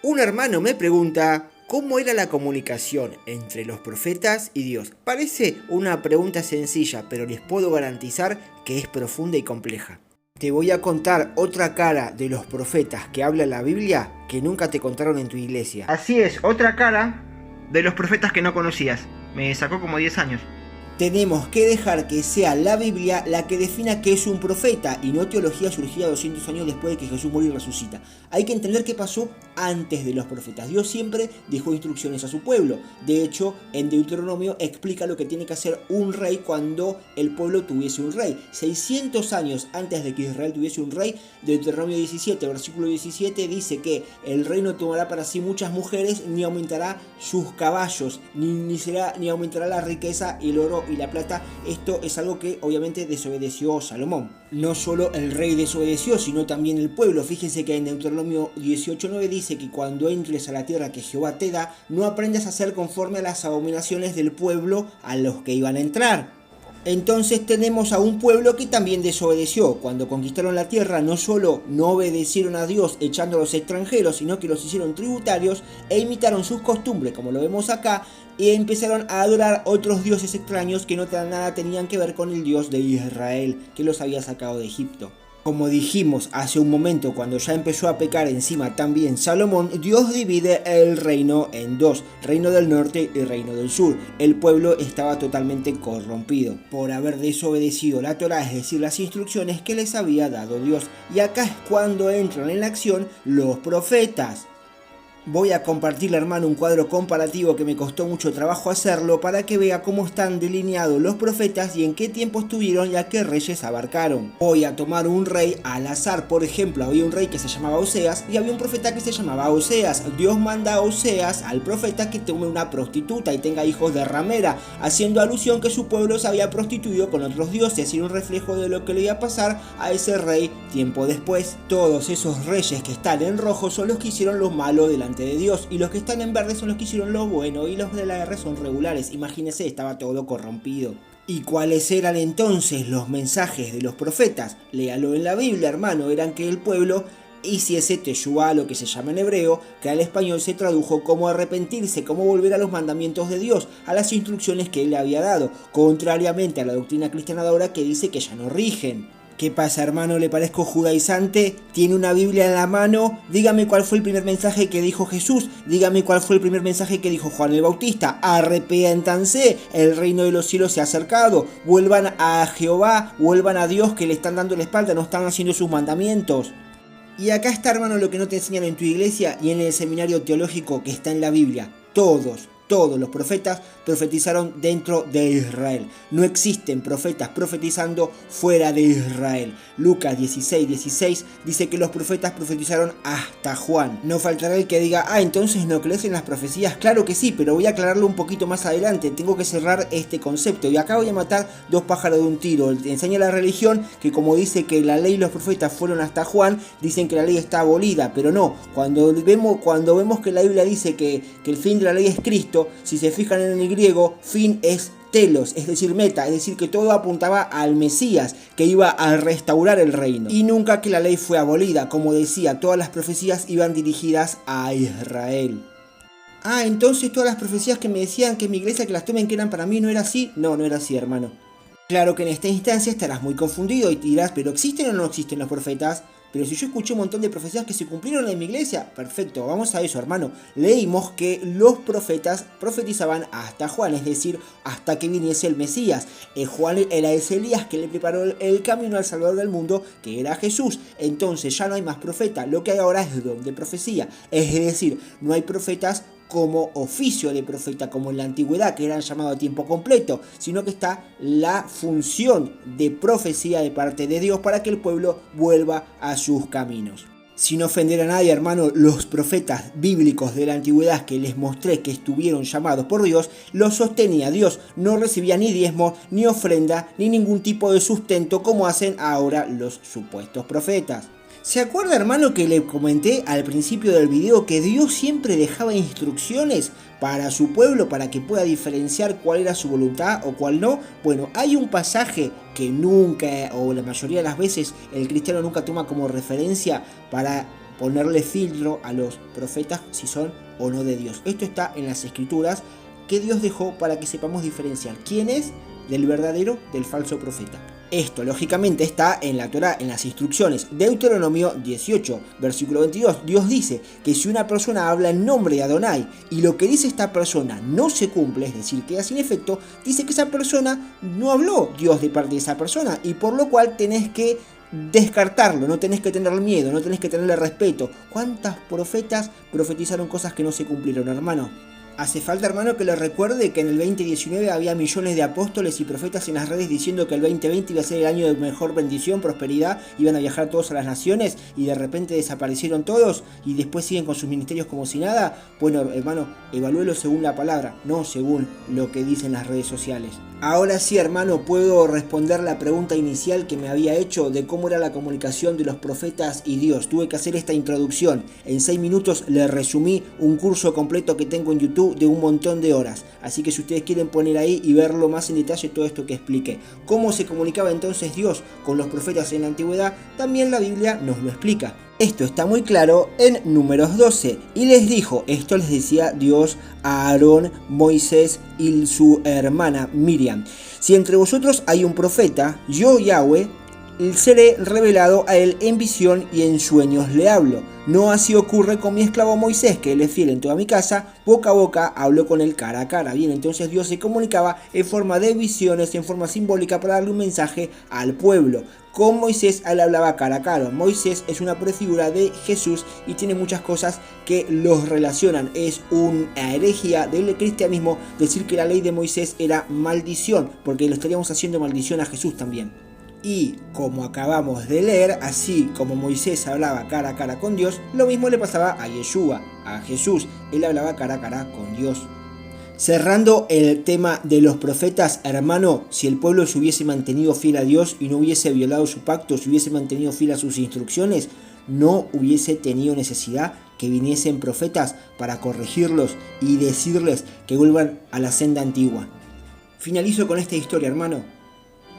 Un hermano me pregunta cómo era la comunicación entre los profetas y Dios. Parece una pregunta sencilla, pero les puedo garantizar que es profunda y compleja. Te voy a contar otra cara de los profetas que habla la Biblia que nunca te contaron en tu iglesia. Así es, otra cara de los profetas que no conocías. Me sacó como 10 años. Tenemos que dejar que sea la Biblia la que defina qué es un profeta y no teología surgida 200 años después de que Jesús murió y resucita. Hay que entender qué pasó antes de los profetas. Dios siempre dejó instrucciones a su pueblo. De hecho, en Deuteronomio explica lo que tiene que hacer un rey cuando el pueblo tuviese un rey. 600 años antes de que Israel tuviese un rey, Deuteronomio 17, versículo 17 dice que el rey no tomará para sí muchas mujeres, ni aumentará sus caballos, ni aumentará la riqueza y el oro y la plata. Esto es algo que obviamente desobedeció Salomón. No solo el rey desobedeció, sino también el pueblo. Fíjense que en Deuteronomio 18:9 dice que cuando entres a la tierra que Jehová te da, no aprendas a hacer conforme a las abominaciones del pueblo a los que iban a entrar. Entonces tenemos a un pueblo que también desobedeció. Cuando conquistaron la tierra, no solo no obedecieron a Dios echando a los extranjeros, sino que los hicieron tributarios e imitaron sus costumbres, como lo vemos acá, y empezaron a adorar otros dioses extraños que no nada tenían que ver con el Dios de Israel, que los había sacado de Egipto. Como dijimos hace un momento, cuando ya empezó a pecar encima también Salomón, Dios divide el reino en dos, reino del norte y reino del sur. El pueblo estaba totalmente corrompido por haber desobedecido la Torá, es decir, las instrucciones que les había dado Dios. Y acá es cuando entran en acción los profetas. Voy a compartirle, hermano, un cuadro comparativo que me costó mucho trabajo hacerlo para que vea cómo están delineados los profetas y en qué tiempo estuvieron y a qué reyes abarcaron. Voy a tomar un rey al azar. Por ejemplo, había un rey que se llamaba Oseas y había un profeta que se llamaba Oseas. Dios manda a Oseas, al profeta, que tome una prostituta y tenga hijos de ramera, haciendo alusión que su pueblo se había prostituido con otros dioses, y un reflejo de lo que le iba a pasar a ese rey tiempo después. Todos esos reyes que están en rojo son los que hicieron lo malo delante de Dios, y los que están en verde son los que hicieron lo bueno, y los de la R son regulares. Imagínense, estaba todo corrompido. ¿Y cuáles eran entonces los mensajes de los profetas? Léalo en la Biblia, hermano. Eran que el pueblo hiciese teshuvá, lo que se llama en hebreo, que al español se tradujo como arrepentirse, como volver a los mandamientos de Dios, a las instrucciones que él le había dado, contrariamente a la doctrina cristiana de ahora, que dice que ya no rigen. ¿Qué pasa, hermano? ¿Le parezco judaizante? ¿Tiene una Biblia en la mano? Dígame cuál fue el primer mensaje que dijo Jesús. Dígame cuál fue el primer mensaje que dijo Juan el Bautista. Arrepiéntanse, el reino de los cielos se ha acercado. Vuelvan a Jehová, vuelvan a Dios, que le están dando la espalda, no están haciendo sus mandamientos. Y acá está, hermano, lo que no te enseñan en tu iglesia y en el seminario teológico que está en la Biblia. Todos los profetas profetizaron dentro de Israel. No existen profetas profetizando fuera de Israel. Lucas 16:16 dice que los profetas profetizaron hasta Juan. No faltará el que diga, entonces no crees en las profecías. Claro que sí, pero voy a aclararlo un poquito más adelante. Tengo que cerrar este concepto. Y acá voy a matar dos pájaros de un tiro. Enseña la religión que, como dice que la ley y los profetas fueron hasta Juan, dicen que la ley está abolida, pero no. Cuando vemos que la Biblia dice que el fin de la ley es Cristo, si se fijan en el griego, fin es telos, es decir, meta, es decir, que todo apuntaba al Mesías, que iba a restaurar el reino. Y nunca que la ley fue abolida. Como decía, todas las profecías iban dirigidas a Israel. Entonces todas las profecías que me decían que en mi iglesia que las tomen que eran para mí, ¿no era así? No era así, hermano. Claro que en esta instancia estarás muy confundido y te dirás, ¿pero existen o no existen los profetas? Pero si yo escuché un montón de profecías que se cumplieron en mi iglesia, perfecto, vamos a eso, hermano. Leímos que los profetas profetizaban hasta Juan, es decir, hasta que viniese el Mesías. Juan era ese Elías que le preparó el camino al Salvador del mundo, que era Jesús. Entonces ya no hay más profeta, lo que hay ahora es don de profecía. Es decir, no hay profetas como oficio de profeta, como en la antigüedad, que eran llamados a tiempo completo, sino que está la función de profecía de parte de Dios para que el pueblo vuelva a sus caminos. Sin ofender a nadie, hermano, los profetas bíblicos de la antigüedad que les mostré que estuvieron llamados por Dios, los sostenía Dios, no recibía ni diezmo, ni ofrenda, ni ningún tipo de sustento como hacen ahora los supuestos profetas. ¿Se acuerda, hermano, que le comenté al principio del video que Dios siempre dejaba instrucciones para su pueblo para que pueda diferenciar cuál era su voluntad o cuál no? Bueno, hay un pasaje que nunca, o la mayoría de las veces, el cristiano nunca toma como referencia para ponerle filtro a los profetas si son o no de Dios. Esto está en las escrituras que Dios dejó para que sepamos diferenciar quién es del verdadero del falso profeta. Esto lógicamente está en la Torá, en las instrucciones. Deuteronomio 18, versículo 22. Dios dice que si una persona habla en nombre de Adonai y lo que dice esta persona no se cumple, es decir, queda sin efecto, dice que esa persona no habló Dios de parte de esa persona y por lo cual tenés que descartarlo, no tenés que tener miedo, no tenés que tenerle respeto. ¿Cuántas profetas profetizaron cosas que no se cumplieron, hermano? Hace falta, hermano, que les recuerde que en el 2019 había millones de apóstoles y profetas en las redes diciendo que el 2020 iba a ser el año de mejor bendición, prosperidad, iban a viajar todos a las naciones y de repente desaparecieron todos y después siguen con sus ministerios como si nada. Bueno, hermano, evalúelo según la palabra, no según lo que dicen las redes sociales. Ahora sí, hermano, puedo responder la pregunta inicial que me había hecho de cómo era la comunicación de los profetas y Dios. Tuve que hacer esta introducción. En 6 minutos le resumí un curso completo que tengo en YouTube de un montón de horas. Así que si ustedes quieren poner ahí y verlo más en detalle todo esto que expliqué. ¿Cómo se comunicaba entonces Dios con los profetas en la antigüedad? También la Biblia nos lo explica. Esto está muy claro en Números 12. Y les dijo, esto les decía Dios a Aarón, Moisés y su hermana Miriam. Si entre vosotros hay un profeta, yo Yahweh, seré revelado a él en visión y en sueños le hablo. No así ocurre con mi esclavo Moisés, que él es fiel en toda mi casa, boca a boca hablo con él cara a cara. Bien, entonces Dios se comunicaba en forma de visiones, en forma simbólica para darle un mensaje al pueblo. Con Moisés él hablaba cara a cara. Moisés es una prefigura de Jesús y tiene muchas cosas que los relacionan. Es una herejía del cristianismo decir que la ley de Moisés era maldición, porque le estaríamos haciendo maldición a Jesús también. Y como acabamos de leer, así como Moisés hablaba cara a cara con Dios, lo mismo le pasaba a Yeshua, a Jesús. Él hablaba cara a cara con Dios. Cerrando el tema de los profetas, hermano, si el pueblo se hubiese mantenido fiel a Dios y no hubiese violado su pacto, si hubiese mantenido fiel a sus instrucciones, no hubiese tenido necesidad que viniesen profetas para corregirlos y decirles que vuelvan a la senda antigua. Finalizo con esta historia, hermano.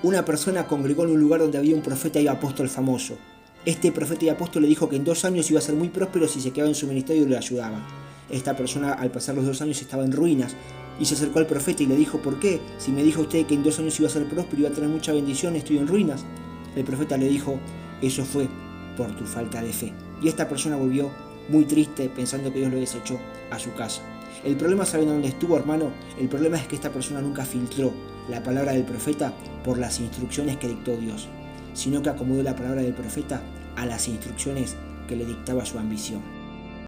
Una persona congregó en un lugar donde había un profeta y apóstol famoso. Este profeta y apóstol le dijo que en 2 años iba a ser muy próspero si se quedaba en su ministerio y le ayudaba. Esta persona, al pasar los 2 años, estaba en ruinas y se acercó al profeta y le dijo: ¿por qué? Si me dijo usted que en 2 años iba a ser próspero y iba a tener mucha bendición, estoy en ruinas. El profeta le dijo: eso fue por tu falta de fe. Y esta persona volvió muy triste pensando que Dios lo desechó a su casa. El problema, ¿saben dónde estuvo, hermano? El problema es que esta persona nunca filtró la palabra del profeta por las instrucciones que dictó Dios, sino que acomodó la palabra del profeta a las instrucciones que le dictaba su ambición.